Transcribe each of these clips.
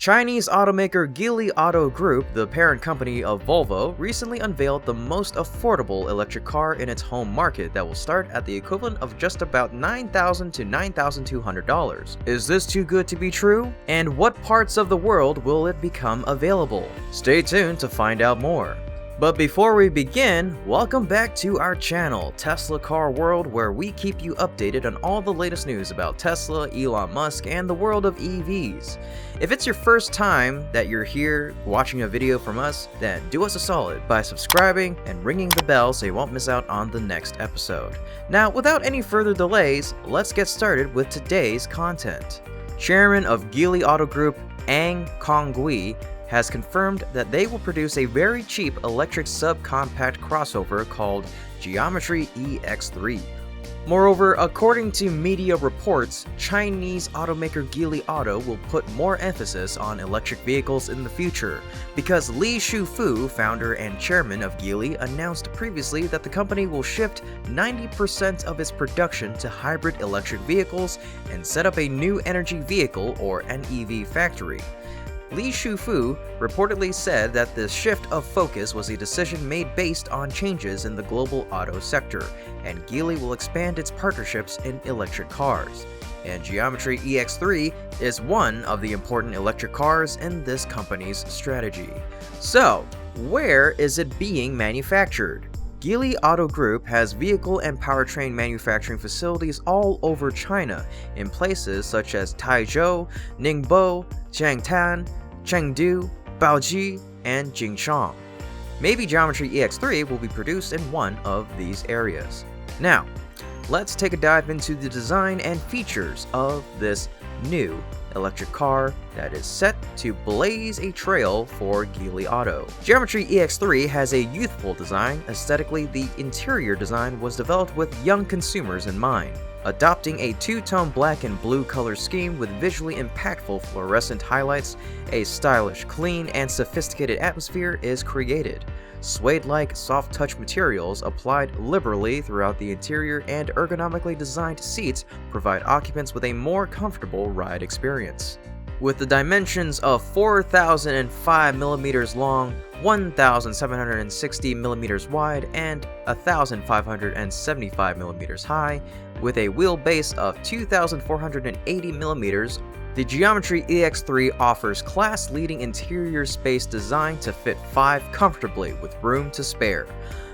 Chinese automaker Geely Auto Group, the parent company of Volvo, recently unveiled the most affordable electric car in its home market that will start at the equivalent of just about $9,000 to $9,200. Is this too good to be true? And what parts of the world will it become available? Stay tuned to find out more. But before we begin, welcome back to our channel, Tesla Car World, where we keep you updated on all the latest news about Tesla, Elon Musk, and the world of EVs. If it's your first time that you're here watching a video from us, then do us a solid by subscribing and ringing the bell so you won't miss out on the next episode. Now, without any further delays, let's get started with today's content. Chairman of Geely Auto Group, Ang Congui, has confirmed that they will produce a very cheap electric subcompact crossover called Geometry EX3. Moreover, according to media reports, Chinese automaker Geely Auto will put more emphasis on electric vehicles in the future, because Li Shufu, founder and chairman of Geely, announced previously that the company will shift 90% of its production to hybrid electric vehicles and set up a new energy vehicle or NEV factory. Li Shufu reportedly said that the shift of focus was a decision made based on changes in the global auto sector, and Geely will expand its partnerships in electric cars. And Geometry EX3 is one of the important electric cars in this company's strategy. So, where is it being manufactured? Geely Auto Group has vehicle and powertrain manufacturing facilities all over China, in places such as Taizhou, Ningbo, Jiangtan, Chengdu, Baoji, and Jingshan. Maybe Geometry EX3 will be produced in one of these areas. Now, let's take a dive into the design and features of this new electric car that is set to blaze a trail for Geely Auto. Geometry EX3 has a youthful design. Aesthetically, the interior design was developed with young consumers in mind, adopting a two-tone black and blue color scheme with visually impactful fluorescent highlights. A stylish, clean, and sophisticated atmosphere is created. Suede-like soft-touch materials applied liberally throughout the interior and ergonomically designed seats provide occupants with a more comfortable ride experience. With the dimensions of 4,005mm long, 1,760mm wide, and 1,575mm high, with a wheelbase of 2,480mm, the Geometry EX3 offers class-leading interior space designed to fit 5 comfortably with room to spare.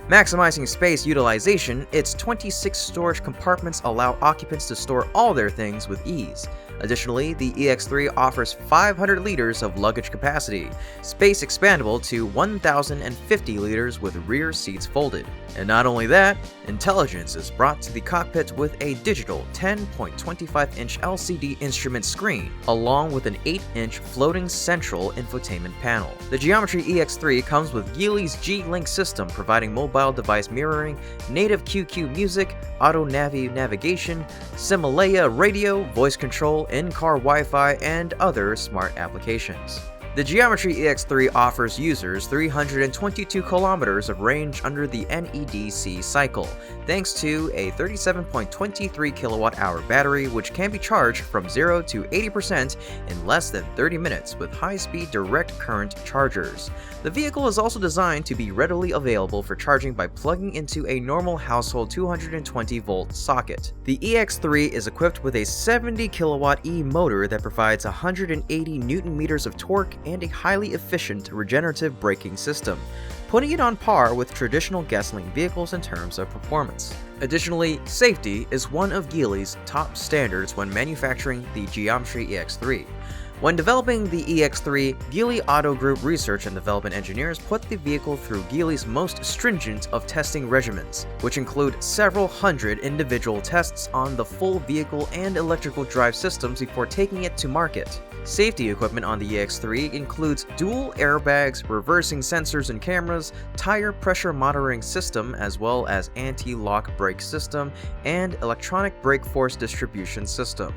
Maximizing space utilization, its 26 storage compartments allow occupants to store all their things with ease. Additionally, the EX3 offers 500 liters of luggage capacity, space expandable to 1,050 liters with rear seats folded. And not only that, intelligence is brought to the cockpit with a digital 10.25-inch LCD instrument screen, along with an 8-inch floating central infotainment panel. The Geometry EX3 comes with Geely's G-Link system, providing mobile device mirroring, native QQ music, auto-navi navigation, Himalaya radio, voice control, in-car Wi-Fi, and other smart applications. The Geometry EX3 offers users 322 kilometers of range under the NEDC cycle, thanks to a 37.23 kWh battery which can be charged from 0 to 80% in less than 30 minutes with high-speed direct current chargers. The vehicle is also designed to be readily available for charging by plugging into a normal household 220-volt socket. The EX3 is equipped with a 70 kW e-motor that provides 180 Nm of torque and a highly efficient regenerative braking system, putting it on par with traditional gasoline vehicles in terms of performance. Additionally, safety is one of Geely's top standards when manufacturing the Geometry EX3. When developing the EX3, Geely Auto Group research and development engineers put the vehicle through Geely's most stringent of testing regimens, which include several hundred individual tests on the full vehicle and electrical drive systems before taking it to market. Safety equipment on the EX3 includes dual airbags, reversing sensors and cameras, tire pressure monitoring system, as well as anti-lock brake system and electronic brake force distribution system.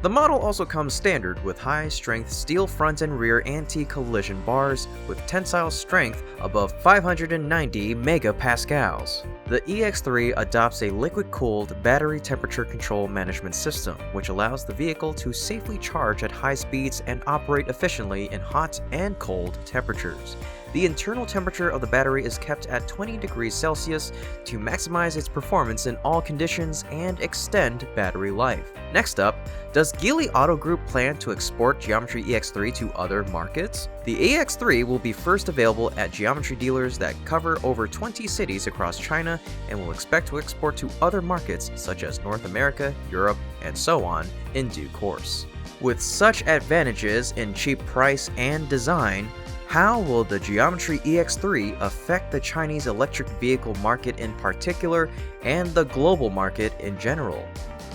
The model also comes standard with high strength steel front and rear anti-collision bars with tensile strength above 590 megapascals. The EX3 adopts a liquid-cooled battery temperature control management system, which allows the vehicle to safely charge at high speeds and operate efficiently in hot and cold temperatures. The internal temperature of the battery is kept at 20 degrees Celsius to maximize its performance in all conditions and extend battery life. Next up, does Geely Auto Group plan to export Geometry EX3 to other markets? The EX3 will be first available at Geometry dealers that cover over 20 cities across China and will expect to export to other markets such as North America, Europe, and so on in due course. With such advantages in cheap price and design, how will the Geometry EX3 affect the Chinese electric vehicle market in particular and the global market in general?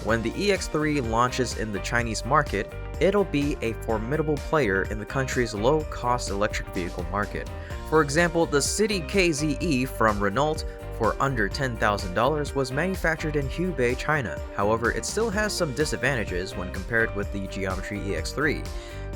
When the EX3 launches in the Chinese market, it'll be a formidable player in the country's low-cost electric vehicle market. For example, the City KZE from Renault for under $10,000 was manufactured in Hubei, China. However, it still has some disadvantages when compared with the Geometry EX3.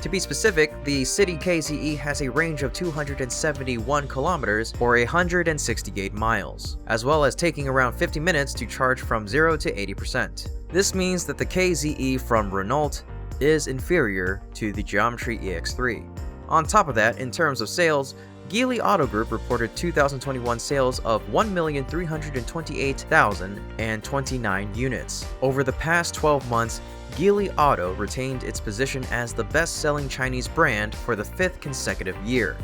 To be specific, the City KZE has a range of 271 kilometers or 168 miles, as well as taking around 50 minutes to charge from 0 to 80%. This means that the KZE from Renault is inferior to the Geometry EX3. On top of that, in terms of sales, Geely Auto Group reported 2021 sales of 1,328,029 units. Over the past 12 months, Geely Auto retained its position as the best-selling Chinese brand for the 5th consecutive year.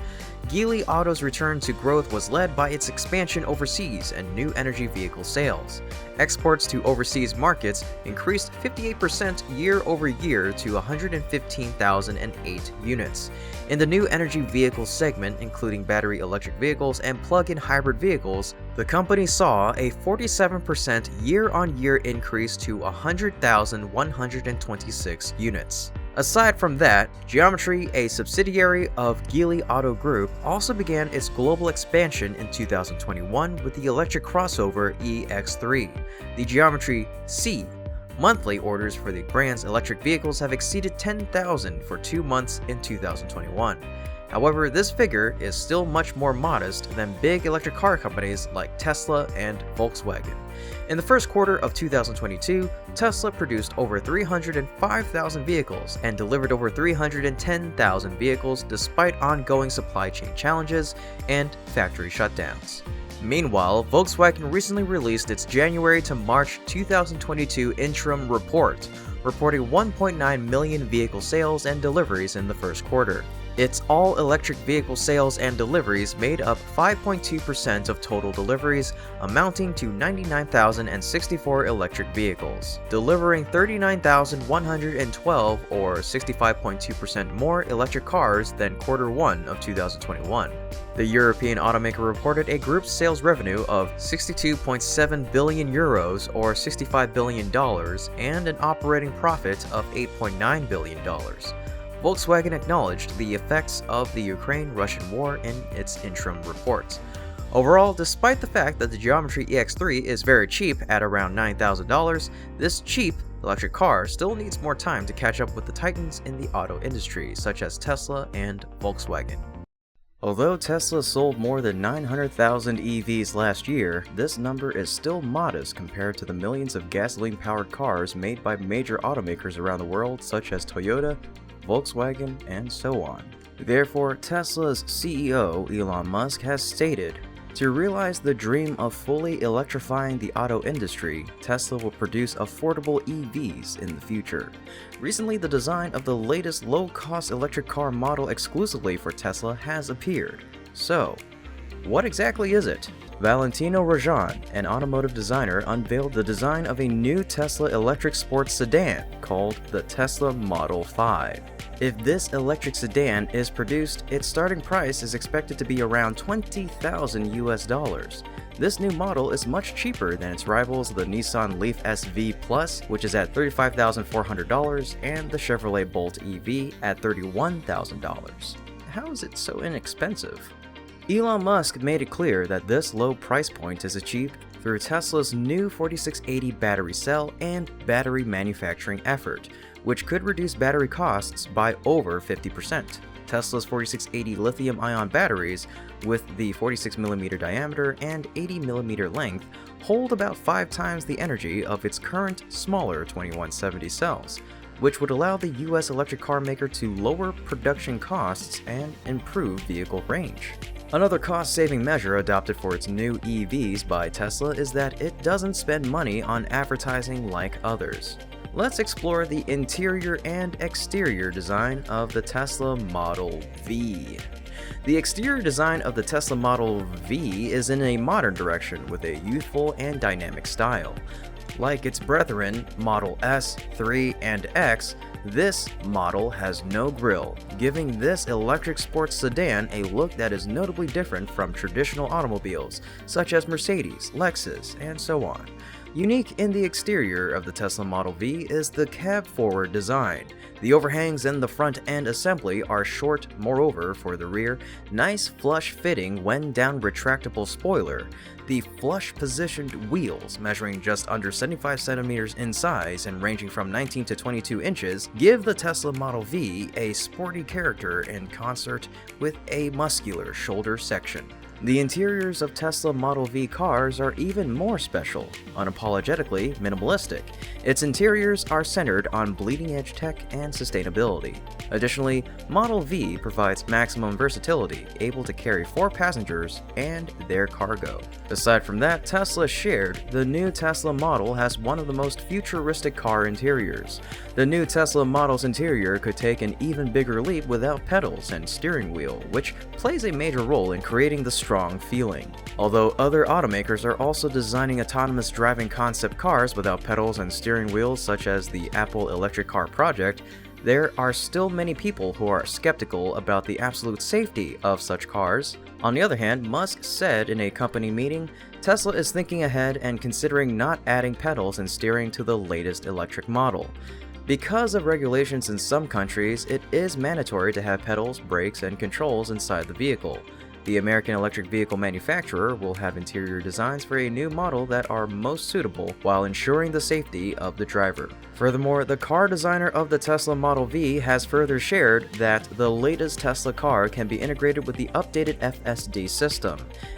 Geely Auto's return to growth was led by its expansion overseas and new energy vehicle sales. Exports to overseas markets increased 58% year-over-year to 115,008 units. In the new energy vehicle segment, including battery electric vehicles and plug-in hybrid vehicles, the company saw a 47% year-on-year increase to 100,126 units. Aside from that, Geometry, a subsidiary of Geely Auto Group, also began its global expansion in 2021 with the electric crossover EX3. The Geometry C monthly orders for the brand's electric vehicles have exceeded 10,000 for 2 months in 2021. However, this figure is still much more modest than big electric car companies like Tesla and Volkswagen. In the first quarter of 2022, Tesla produced over 305,000 vehicles and delivered over 310,000 vehicles despite ongoing supply chain challenges and factory shutdowns. Meanwhile, Volkswagen recently released its January to March 2022 interim report, reporting 1.9 million vehicle sales and deliveries in the first quarter. Its all-electric vehicle sales and deliveries made up 5.2% of total deliveries, amounting to 99,064 electric vehicles, delivering 39,112 or 65.2% more electric cars than quarter 1 of 2021. The European automaker reported a group sales revenue of 62.7 billion euros or $65 billion and an operating profit of $8.9 billion. Volkswagen acknowledged the effects of the Ukraine-Russian war in its interim report. Overall, despite the fact that the Geometry EX3 is very cheap at around $9,000, this cheap electric car still needs more time to catch up with the titans in the auto industry, such as Tesla and Volkswagen. Although Tesla sold more than 900,000 EVs last year, this number is still modest compared to the millions of gasoline-powered cars made by major automakers around the world, such as Toyota, Volkswagen, and so on. Therefore, Tesla's CEO, Elon Musk, has stated, to realize the dream of fully electrifying the auto industry, Tesla will produce affordable EVs in the future. Recently, the design of the latest low-cost electric car model exclusively for Tesla has appeared. So, what exactly is it? Valentino Rajan, an automotive designer, unveiled the design of a new Tesla electric sports sedan called the Tesla Model 5. If this electric sedan is produced, its starting price is expected to be around $20,000 US. This new model is much cheaper than its rivals, the Nissan Leaf SV Plus, which is at $35,400, and the Chevrolet Bolt EV at $31,000. How is it so inexpensive? Elon Musk made it clear that this low price point is achieved through Tesla's new 4680 battery cell and battery manufacturing effort, which could reduce battery costs by over 50%. Tesla's 4680 lithium-ion batteries, with the 46mm diameter and 80mm length, hold about 5 times the energy of its current smaller 2170 cells, which would allow the US electric car maker to lower production costs and improve vehicle range. Another cost-saving measure adopted for its new EVs by Tesla is that it doesn't spend money on advertising like others. Let's explore the interior and exterior design of the Tesla Model V. The exterior design of the Tesla Model V is in a modern direction with a youthful and dynamic style. Like its brethren, Model S, 3, and X, this model has no grille, giving this electric sports sedan a look that is notably different from traditional automobiles, such as Mercedes, Lexus, and so on. Unique in the exterior of the Tesla Model V is the cab-forward design. The overhangs in the front end assembly are short, moreover, for the rear, nice flush-fitting when-down retractable spoiler. The flush-positioned wheels, measuring just under 75 centimeters in size and ranging from 19 to 22 inches, give the Tesla Model V a sporty character in concert with a muscular shoulder section. The interiors of Tesla Model V cars are even more special, unapologetically minimalistic. Its interiors are centered on bleeding-edge tech and sustainability. Additionally, Model V provides maximum versatility, able to carry 4 passengers and their cargo. Aside from that, Tesla shared, the new Tesla model has one of the most futuristic car interiors. The new Tesla model's interior could take an even bigger leap without pedals and steering wheel, which plays a major role in creating the strong feeling. Although other automakers are also designing autonomous driving concept cars without pedals and steering wheels, such as the Apple electric car project, there are still many people who are skeptical about the absolute safety of such cars. On the other hand, Musk said in a company meeting, Tesla is thinking ahead and considering not adding pedals and steering to the latest electric model. Because of regulations in some countries, it is mandatory to have pedals, brakes, and controls inside the vehicle. The American electric vehicle manufacturer will have interior designs for a new model that are most suitable while ensuring the safety of the driver. Furthermore, the car designer of the Tesla Model V has further shared that the latest Tesla car can be integrated with the updated FSD system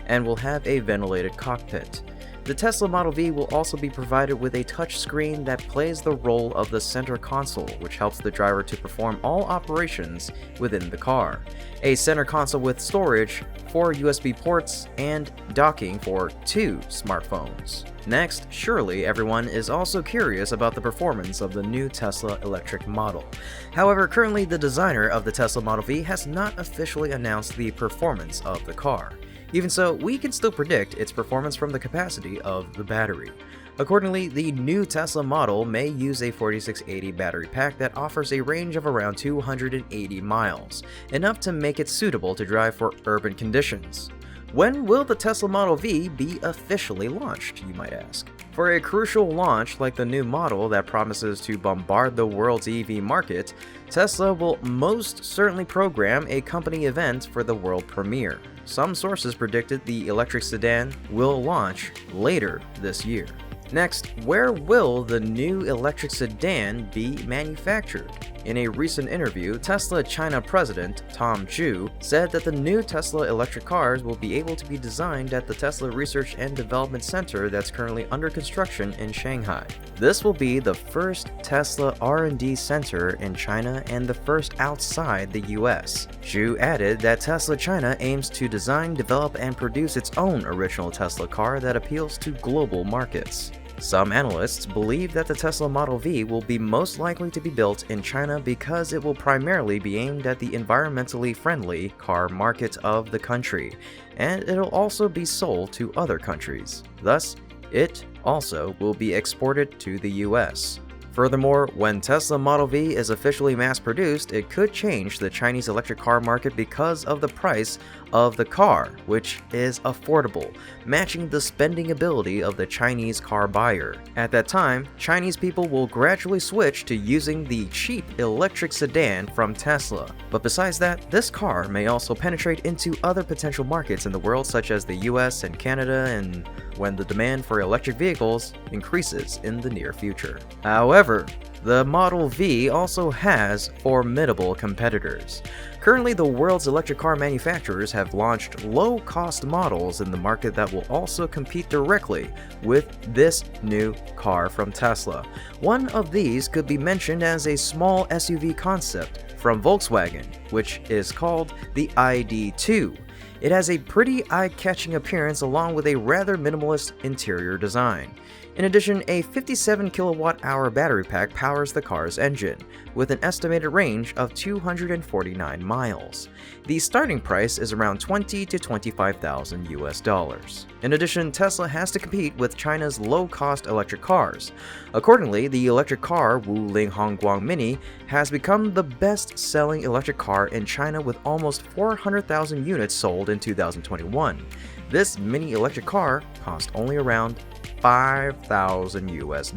and will have a ventilated cockpit. The Tesla Model V will also be provided with a touchscreen that plays the role of the center console, which helps the driver to perform all operations within the car. A center console with storage, 4 USB ports, and docking for 2 smartphones. Next, surely everyone is also curious about the performance of the new Tesla electric model. However, currently the designer of the Tesla Model V has not officially announced the performance of the car. Even so, we can still predict its performance from the capacity of the battery. Accordingly, the new Tesla model may use a 4680 battery pack that offers a range of around 280 miles, enough to make it suitable to drive for urban conditions. When will the Tesla Model V be officially launched, you might ask? For a crucial launch like the new model that promises to bombard the world's EV market, Tesla will most certainly program a company event for the world premiere. Some sources predicted the electric sedan will launch later this year. Next, where will the new electric sedan be manufactured? In a recent interview, Tesla China president Tom Zhu said that the new Tesla electric cars will be able to be designed at the Tesla Research and Development Center that's currently under construction in Shanghai. This will be the first Tesla R&D center in China and the first outside the US. Zhu added that Tesla China aims to design, develop, and produce its own original Tesla car that appeals to global markets. Some analysts believe that the Tesla Model V will be most likely to be built in China because it will primarily be aimed at the environmentally friendly car market of the country, and it'll also be sold to other countries. Thus, it also will be exported to the US. Furthermore, when Tesla Model V is officially mass-produced, it could change the Chinese electric car market because of the price of the car, which is affordable, matching the spending ability of the Chinese car buyer. At that time, Chinese people will gradually switch to using the cheap electric sedan from Tesla. But besides that, this car may also penetrate into other potential markets in the world such as the US and Canada, and when the demand for electric vehicles increases in the near future. However, the Model V also has formidable competitors. Currently, the world's electric car manufacturers have launched low-cost models in the market that will also compete directly with this new car from Tesla. One of these could be mentioned as a small SUV concept from Volkswagen, which is called the ID.2. It has a pretty eye-catching appearance along with a rather minimalist interior design. In addition, a 57 kilowatt-hour battery pack powers the car's engine, with an estimated range of 249 miles. The starting price is around $20,000 to $25,000 US. In addition, Tesla has to compete with China's low-cost electric cars. Accordingly, the electric car Wuling Hongguang Mini has become the best-selling electric car in China with almost 400,000 units sold in 2021. This mini electric car cost only around $5,000 US.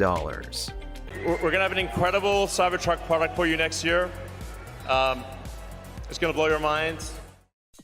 We're going to have an incredible Cybertruck product for you next year. It's going to blow your minds.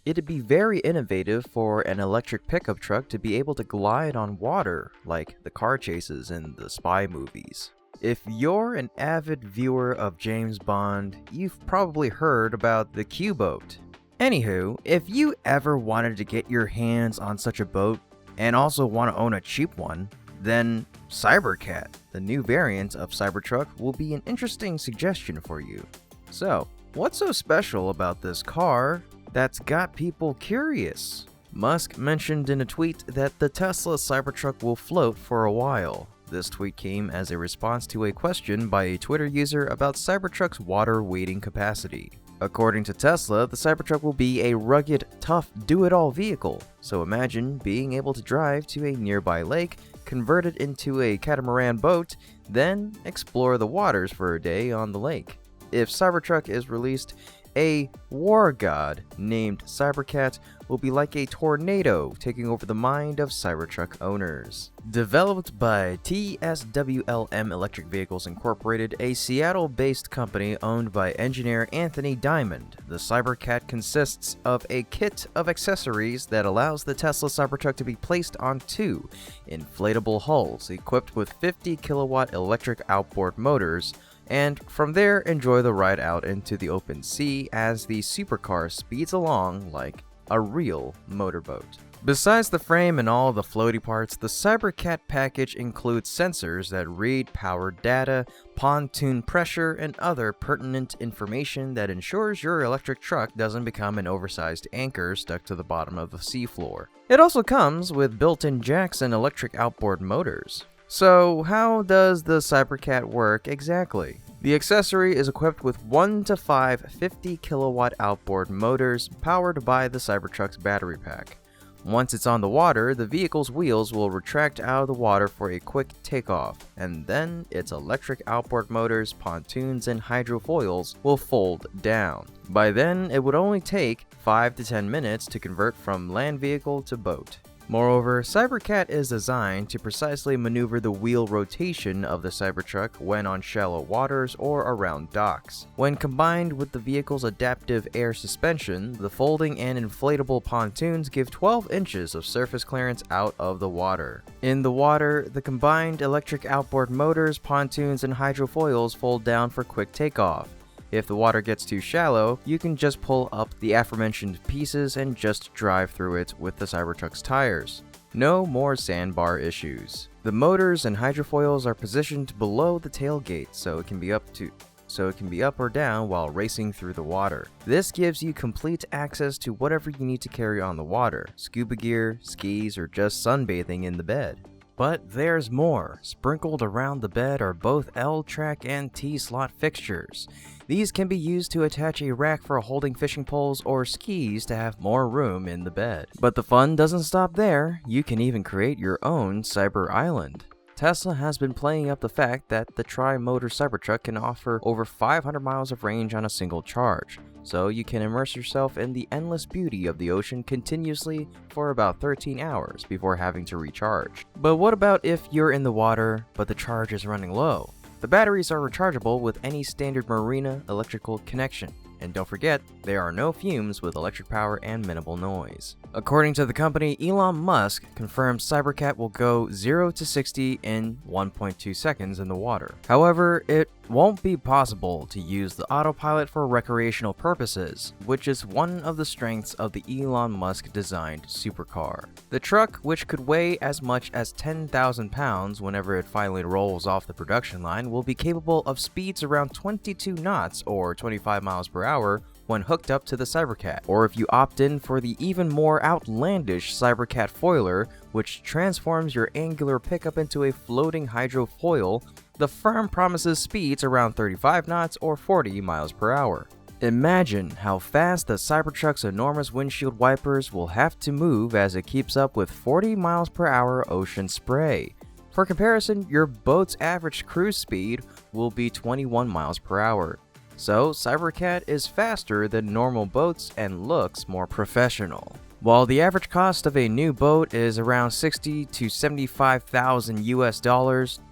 It'd be very innovative for an electric pickup truck to be able to glide on water, like the car chases in the spy movies. If you're an avid viewer of James Bond, you've probably heard about the Q-boat. Anywho, if you ever wanted to get your hands on such a boat, and also want to own a cheap one, then Cybercat, the new variant of Cybertruck, will be an interesting suggestion for you. So, what's so special about this car that's got people curious? Musk mentioned in a tweet that the Tesla Cybertruck will float for a while. This tweet came as a response to a question by a Twitter user about Cybertruck's water weighting capacity. According to Tesla, the Cybertruck will be a rugged, tough, do-it-all vehicle. So imagine being able to drive to a nearby lake, convert it into a catamaran boat, then explore the waters for a day on the lake. If Cybertruck is released, a war god named Cybercat will be like a tornado taking over the mind of Cybertruck owners. Developed by TSWLM Electric Vehicles Incorporated, a Seattle-based company owned by engineer Anthony Diamond, the Cybercat consists of a kit of accessories that allows the Tesla Cybertruck to be placed on two inflatable hulls equipped with 50 kilowatt electric outboard motors, and from there enjoy the ride out into the open sea as the supercar speeds along like a real motorboat. Besides the frame and all the floaty parts, the Cybercat package includes sensors that read power data, pontoon pressure, and other pertinent information that ensures your electric truck doesn't become an oversized anchor stuck to the bottom of the seafloor. It also comes with built-in jacks and electric outboard motors. So how does the Cybercat work exactly? The accessory is equipped with 1 to 5 50 kilowatt outboard motors powered by the Cybertruck's battery pack. Once it's on the water, the vehicle's wheels will retract out of the water for a quick takeoff, and then its electric outboard motors, pontoons, and hydrofoils will fold down. By then, it would only take 5 to 10 minutes to convert from land vehicle to boat. Moreover, Cybercat is designed to precisely maneuver the wheel rotation of the Cybertruck when on shallow waters or around docks. When combined with the vehicle's adaptive air suspension, the folding and inflatable pontoons give 12 inches of surface clearance out of the water. In the water, the combined electric outboard motors, pontoons, and hydrofoils fold down for quick takeoff. If the water gets too shallow, you can just pull up the aforementioned pieces and just drive through it with the Cybertruck's tires. No more sandbar issues. The motors and hydrofoils are positioned below the tailgate so it can be up or down while racing through the water. This gives you complete access to whatever you need to carry on the water: scuba gear, skis, or just sunbathing in the bed. But there's more. Sprinkled around the bed are both L-track and T-slot fixtures. These can be used to attach a rack for holding fishing poles or skis to have more room in the bed. But the fun doesn't stop there. You can even create your own Cyber Island. Tesla has been playing up the fact that the tri-motor Cybertruck can offer over 500 miles of range on a single charge. so you can immerse yourself in the endless beauty of the ocean continuously for about 13 hours before having to recharge. But what about if you're in the water, but the charge is running low? The batteries are rechargeable with any standard marina electrical connection. And don't forget, there are no fumes with electric power and minimal noise. According to the company, Elon Musk confirmed Cybercat will go 0 to 60 in 1.2 seconds in the water. However, it won't be possible to use the autopilot for recreational purposes, which is one of the strengths of the Elon Musk designed supercar. The truck, which could weigh as much as 10,000 pounds whenever it finally rolls off the production line, will be capable of speeds around 22 knots or 25 miles per hour when hooked up to the Cybercat. Or if you opt in for the even more outlandish Cybercat foiler, which transforms your angular pickup into a floating hydrofoil, the firm promises speeds around 35 knots or 40 miles per hour. Imagine how fast the Cybertruck's enormous windshield wipers will have to move as it keeps up with 40 miles per hour ocean spray. For comparison, your boat's average cruise speed will be 21 miles per hour. So, Cybercat is faster than normal boats and looks more professional. While the average cost of a new boat is around $60,000 to $75,000 US,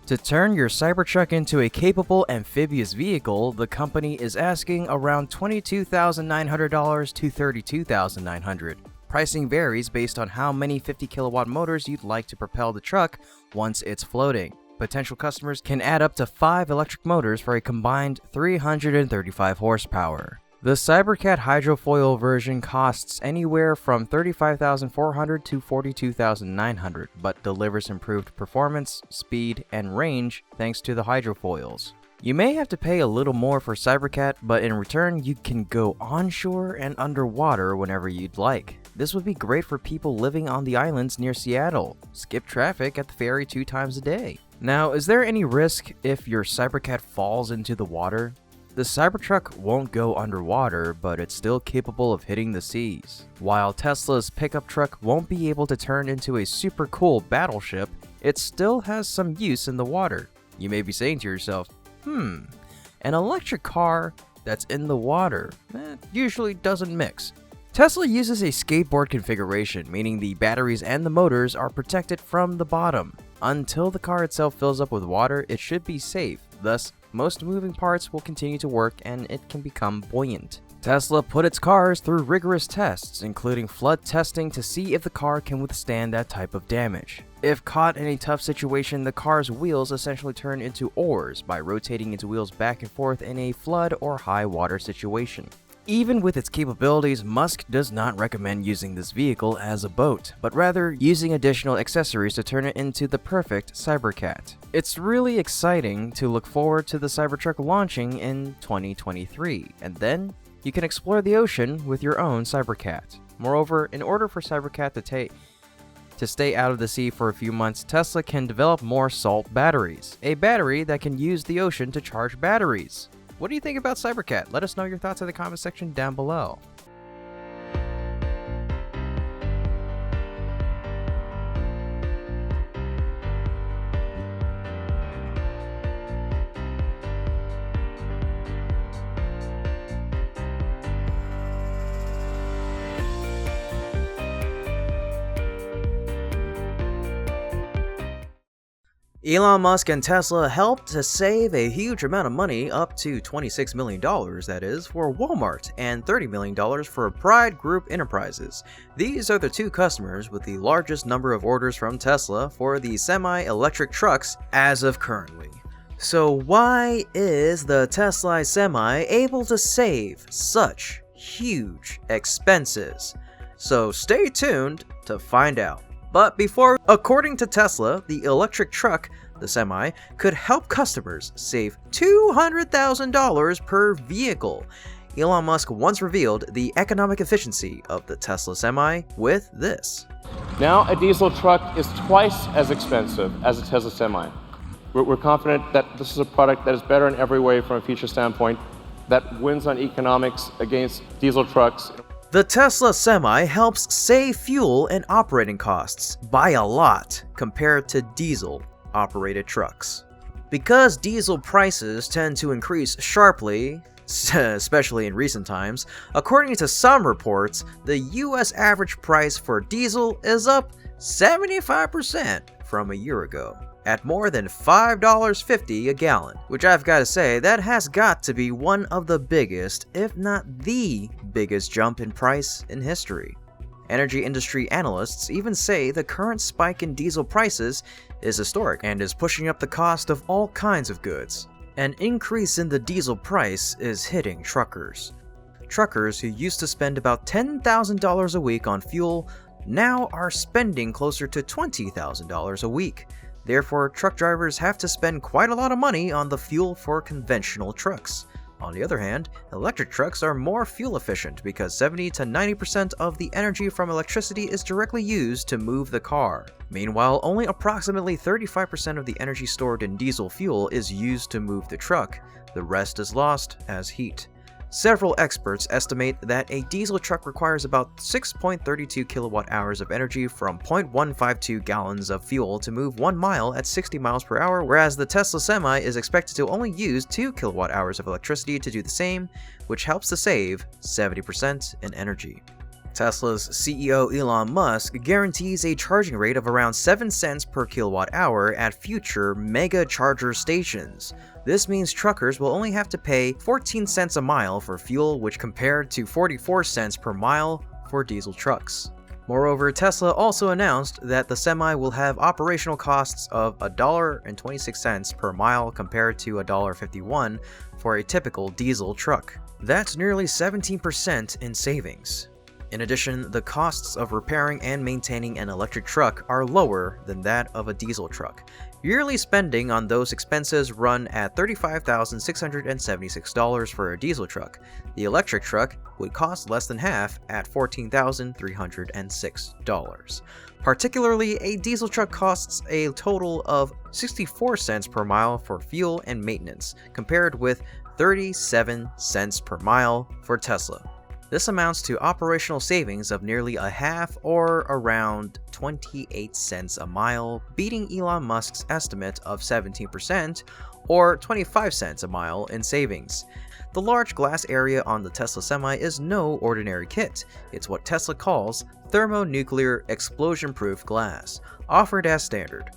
to turn your Cybertruck into a capable amphibious vehicle, the company is asking around $22,900 to $32,900. Pricing varies based on how many 50 kilowatt motors you'd like to propel the truck once it's floating. Potential customers can add up to 5 electric motors for a combined 335 horsepower. The Cybercat hydrofoil version costs anywhere from $35,400 to $42,900, but delivers improved performance, speed, and range thanks to the hydrofoils. You may have to pay a little more for Cybercat, but in return, you can go onshore and underwater whenever you'd like. This would be great for people living on the islands near Seattle. Skip traffic at the ferry 2 times a day. Now, is there any risk if your Cybercat falls into the water? The Cybertruck won't go underwater, but it's still capable of hitting the seas. While Tesla's pickup truck won't be able to turn into a super cool battleship, it still has some use in the water. You may be saying to yourself, an electric car that's in the water usually doesn't mix. Tesla uses a skateboard configuration, meaning the batteries and the motors are protected from the bottom. Until the car itself fills up with water, it should be safe. Thus, most moving parts will continue to work and it can become buoyant. Tesla put its cars through rigorous tests, including flood testing to see if the car can withstand that type of damage. If caught in a tough situation, the car's wheels essentially turn into oars by rotating its wheels back and forth in a flood or high water situation. Even with its capabilities, Musk does not recommend using this vehicle as a boat, but rather using additional accessories to turn it into the perfect Cybercat. It's really exciting to look forward to the Cybertruck launching in 2023, and then you can explore the ocean with your own Cybercat. Moreover, in order for Cybercat to stay out of the sea for a few months, Tesla can develop more salt batteries, a battery that can use the ocean to charge batteries. What do you think about Cybercat? Let us know your thoughts in the comment section down below. Elon Musk and Tesla helped to save a huge amount of money, up to $26 million that is, for Walmart and $30 million for Pride Group Enterprises. These are the 2 customers with the largest number of orders from Tesla for the semi-electric trucks as of currently. So why is the Tesla Semi able to save such huge expenses? So stay tuned to find out. But according to Tesla, the electric truck, the Semi, could help customers save $200,000 per vehicle. Elon Musk once revealed the economic efficiency of the Tesla Semi with this. Now a diesel truck is twice as expensive as a Tesla Semi. We're confident that this is a product that is better in every way from a feature standpoint, that wins on economics against diesel trucks. The Tesla Semi helps save fuel and operating costs by a lot compared to diesel-operated trucks. Because diesel prices tend to increase sharply, especially in recent times. According to some reports, the US average price for diesel is up 75% from a year ago, at more than $5.50 a gallon, which I've got to say, that has got to be one of the biggest, if not the biggest jump in price in history. Energy industry analysts even say the current spike in diesel prices is historic and is pushing up the cost of all kinds of goods. An increase in the diesel price is hitting truckers. Truckers who used to spend about $10,000 a week on fuel now are spending closer to $20,000 a week. Therefore, truck drivers have to spend quite a lot of money on the fuel for conventional trucks. On the other hand, electric trucks are more fuel efficient because 70 to 90% of the energy from electricity is directly used to move the car. Meanwhile, only approximately 35% of the energy stored in diesel fuel is used to move the truck. The rest is lost as heat. Several experts estimate that a diesel truck requires about 6.32 kilowatt-hours of energy from 0.152 gallons of fuel to move 1 mile at 60 miles per hour, whereas the Tesla Semi is expected to only use 2 kilowatt-hours of electricity to do the same, which helps to save 70% in energy. Tesla's CEO Elon Musk guarantees a charging rate of around 7 cents per kilowatt-hour at future mega charger stations. This means truckers will only have to pay 14 cents a mile for fuel, which compared to 44 cents per mile for diesel trucks. Moreover, Tesla also announced that the Semi will have operational costs of $1.26 per mile compared to $1.51 for a typical diesel truck. That's nearly 17% in savings. In addition, the costs of repairing and maintaining an electric truck are lower than that of a diesel truck. Yearly spending on those expenses run at $35,676 for a diesel truck. The electric truck would cost less than half at $14,306. Particularly, a diesel truck costs a total of 64 cents per mile for fuel and maintenance, compared with 37 cents per mile for Tesla. This amounts to operational savings of nearly a half, or around 28 cents a mile, beating Elon Musk's estimate of 17% or 25 cents a mile in savings. The large glass area on the Tesla Semi is no ordinary kit. It's what Tesla calls thermonuclear explosion-proof glass, offered as standard.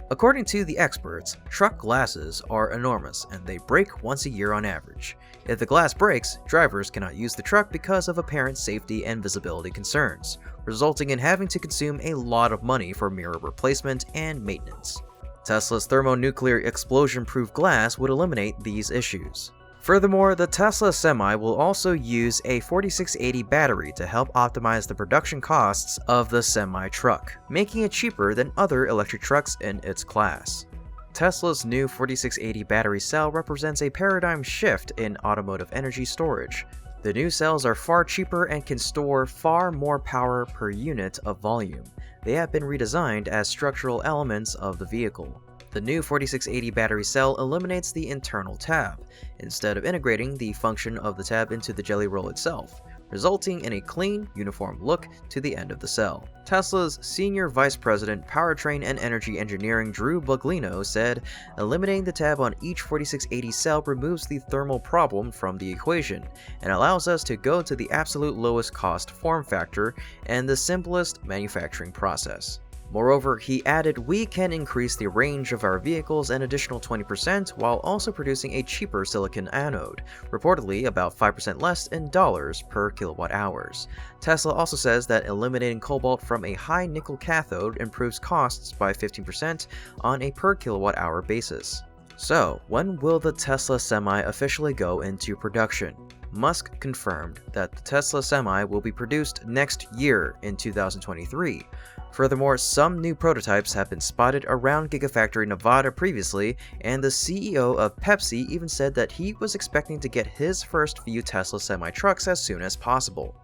According to the experts, truck glasses are enormous and they break once a year on average. If the glass breaks, drivers cannot use the truck because of apparent safety and visibility concerns, resulting in having to consume a lot of money for mirror replacement and maintenance. Tesla's thermonuclear explosion-proof glass would eliminate these issues. Furthermore, the Tesla Semi will also use a 4680 battery to help optimize the production costs of the semi-truck, making it cheaper than other electric trucks in its class. Tesla's new 4680 battery cell represents a paradigm shift in automotive energy storage. The new cells are far cheaper and can store far more power per unit of volume. They have been redesigned as structural elements of the vehicle. The new 4680 battery cell eliminates the internal tab, instead of integrating the function of the tab into the jelly roll itself, resulting in a clean, uniform look to the end of the cell. Tesla's Senior Vice President, Powertrain and Energy Engineering Drew Buglino said, eliminating the tab on each 4680 cell removes the thermal problem from the equation, and allows us to go to the absolute lowest cost form factor and the simplest manufacturing process. Moreover, he added, we can increase the range of our vehicles an additional 20% while also producing a cheaper silicon anode, reportedly about 5% less in dollars per kilowatt hours. Tesla also says that eliminating cobalt from a high nickel cathode improves costs by 15% on a per kilowatt hour basis. So, when will the Tesla Semi officially go into production? Musk confirmed that the Tesla Semi will be produced next year in 2023. Furthermore, some new prototypes have been spotted around Gigafactory Nevada previously, and the CEO of Pepsi even said that he was expecting to get his first few Tesla Semi trucks as soon as possible.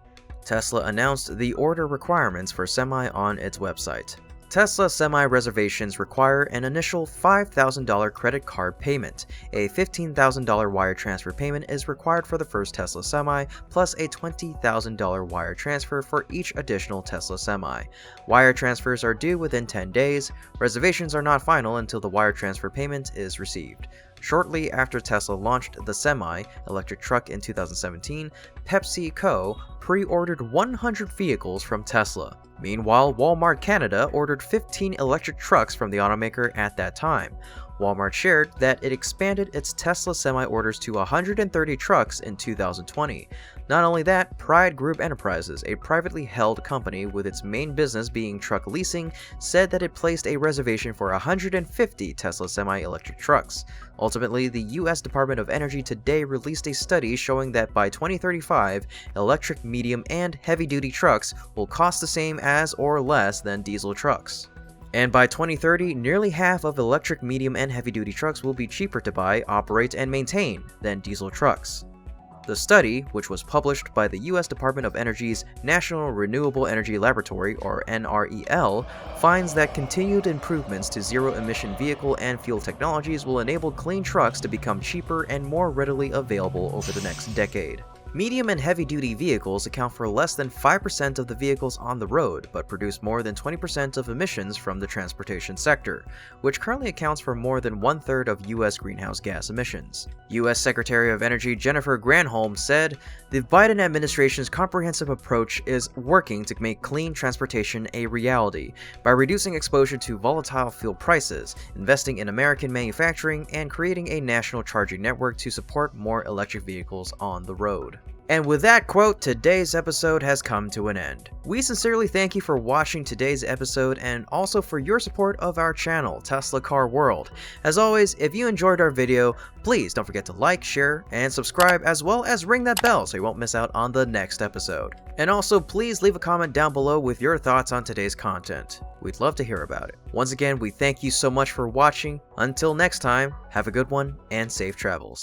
Tesla announced the order requirements for Semi on its website. Tesla Semi reservations require an initial $5,000 credit card payment. A $15,000 wire transfer payment is required for the first Tesla Semi, plus a $20,000 wire transfer for each additional Tesla Semi. Wire transfers are due within 10 days. Reservations are not final until the wire transfer payment is received. Shortly after Tesla launched the Semi electric truck in 2017, PepsiCo pre-ordered 100 vehicles from Tesla. Meanwhile, Walmart Canada ordered 15 electric trucks from the automaker at that time. Walmart shared that it expanded its Tesla Semi orders to 130 trucks in 2020. Not only that, Pride Group Enterprises, a privately held company with its main business being truck leasing, said that it placed a reservation for 150 Tesla Semi-electric trucks. Ultimately, the U.S. Department of Energy today released a study showing that by 2035, electric medium and heavy-duty trucks will cost the same as or less than diesel trucks. And by 2030, nearly half of electric medium and heavy-duty trucks will be cheaper to buy, operate, and maintain than diesel trucks. The study, which was published by the U.S. Department of Energy's National Renewable Energy Laboratory, or NREL, finds that continued improvements to zero-emission vehicle and fuel technologies will enable clean trucks to become cheaper and more readily available over the next decade. Medium and heavy-duty vehicles account for less than 5% of the vehicles on the road, but produce more than 20% of emissions from the transportation sector, which currently accounts for more than 1/3 of U.S. greenhouse gas emissions. U.S. Secretary of Energy Jennifer Granholm said, "The Biden administration's comprehensive approach is working to make clean transportation a reality by reducing exposure to volatile fuel prices, investing in American manufacturing, and creating a national charging network to support more electric vehicles on the road." And with that quote, today's episode has come to an end. We sincerely thank you for watching today's episode and also for your support of our channel, Tesla Car World. As always, if you enjoyed our video, please don't forget to like, share, and subscribe, as well as ring that bell so you won't miss out on the next episode. And also, please leave a comment down below with your thoughts on today's content. We'd love to hear about it. Once again, we thank you so much for watching. Until next time, have a good one and safe travels.